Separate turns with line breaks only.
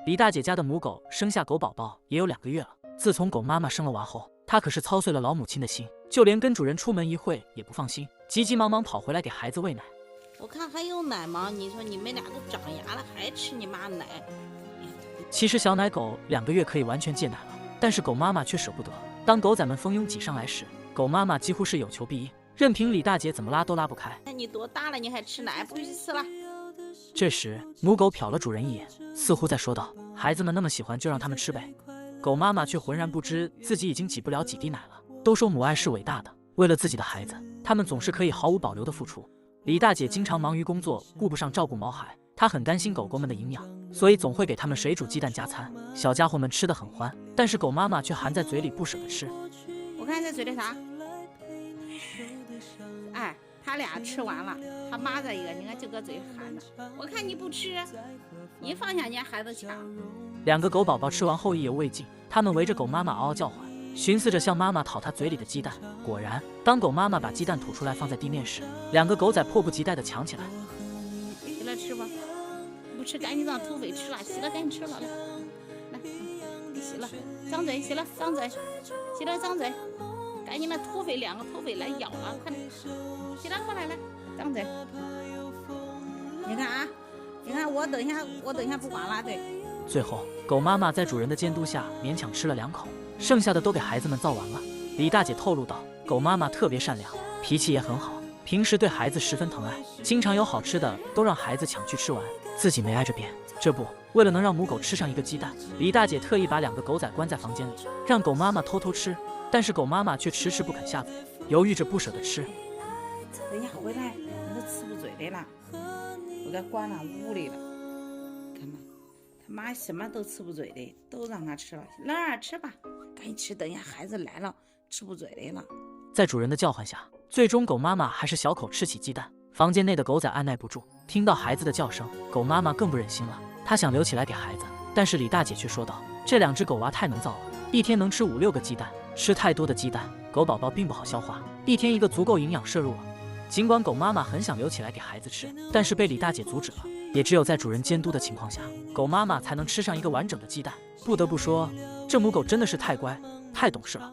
李大姐家的母狗生下狗宝宝也有2个月了。自从狗妈妈生了娃后，她可是操碎了老母亲的心，就连跟主人出门一会也不放心，急急忙忙跑回来给孩子喂奶。
我看还有奶吗？你说你们俩都长牙了，还吃你妈奶？
其实小奶狗2个月可以完全戒奶了，但是狗妈妈却舍不得。当狗仔们蜂拥挤上来时，狗妈妈几乎是有求必应，任凭李大姐怎么拉都拉不开。
你多大了，你还吃奶？不许吃了！
这时，母狗瞟了主人一眼，似乎在说道：“孩子们那么喜欢，就让他们吃呗。”狗妈妈却浑然不知自己已经挤不了几滴奶了。都说母爱是伟大的，为了自己的孩子，他们总是可以毫无保留的付出。李大姐经常忙于工作，顾不上照顾毛孩，她很担心狗狗们的营养，所以总会给它们水煮鸡蛋加餐。小家伙们吃得很欢，但是狗妈妈却含在嘴里不舍得吃。
我看这嘴里啥？哎，他俩吃完了，他妈这一个，你看就搁嘴含着。我看你不吃，你放下，人家孩子抢。
2个狗宝宝吃完后意犹未尽，他们围着狗妈妈嗷嗷叫唤，寻思着向妈妈讨她嘴里的鸡蛋。果然，当狗妈妈把鸡蛋吐出来放在地面时，2个狗仔迫不及待地抢起来。
起来吃吧，不吃赶紧让土匪吃了，洗了赶紧吃了，来，你洗了，张嘴，洗了张嘴，洗了张嘴，赶紧的土匪2个土匪来咬了，快点，洗了过来来，张嘴。你看啊，你看我等一下不管了，对。
最后，狗妈妈在主人的监督下勉强吃了2口，剩下的都给孩子们造完了。李大姐透露道，狗妈妈特别善良，脾气也很好，平时对孩子十分疼爱，经常有好吃的都让孩子抢去吃完，自己没挨着扁。这不，为了能让母狗吃上1个鸡蛋，李大姐特意把2个狗仔关在房间里，让狗妈妈偷偷吃，但是狗妈妈却迟迟不肯下嘴，犹豫着不舍得吃。
等一下回来，你都吃不嘴里了，我给关到屋里了。看吧，他妈什么都吃不嘴里，都让他吃了。老二吃吧，赶紧吃，等一下孩子来了，吃不嘴里了。
在主人的叫唤下，最终狗妈妈还是小口吃起鸡蛋。房间内的狗仔按耐不住，听到孩子的叫声，狗妈妈更不忍心了，她想留起来给孩子，但是李大姐却说道：“这2只狗娃太能造了，一天能吃5、6个鸡蛋，吃太多的鸡蛋，狗宝宝并不好消化，一天1个足够营养摄入了。”尽管狗妈妈很想留起来给孩子吃，但是被李大姐阻止了。也只有在主人监督的情况下，狗妈妈才能吃上1个完整的鸡蛋。不得不说，这母狗真的是太乖、太懂事了。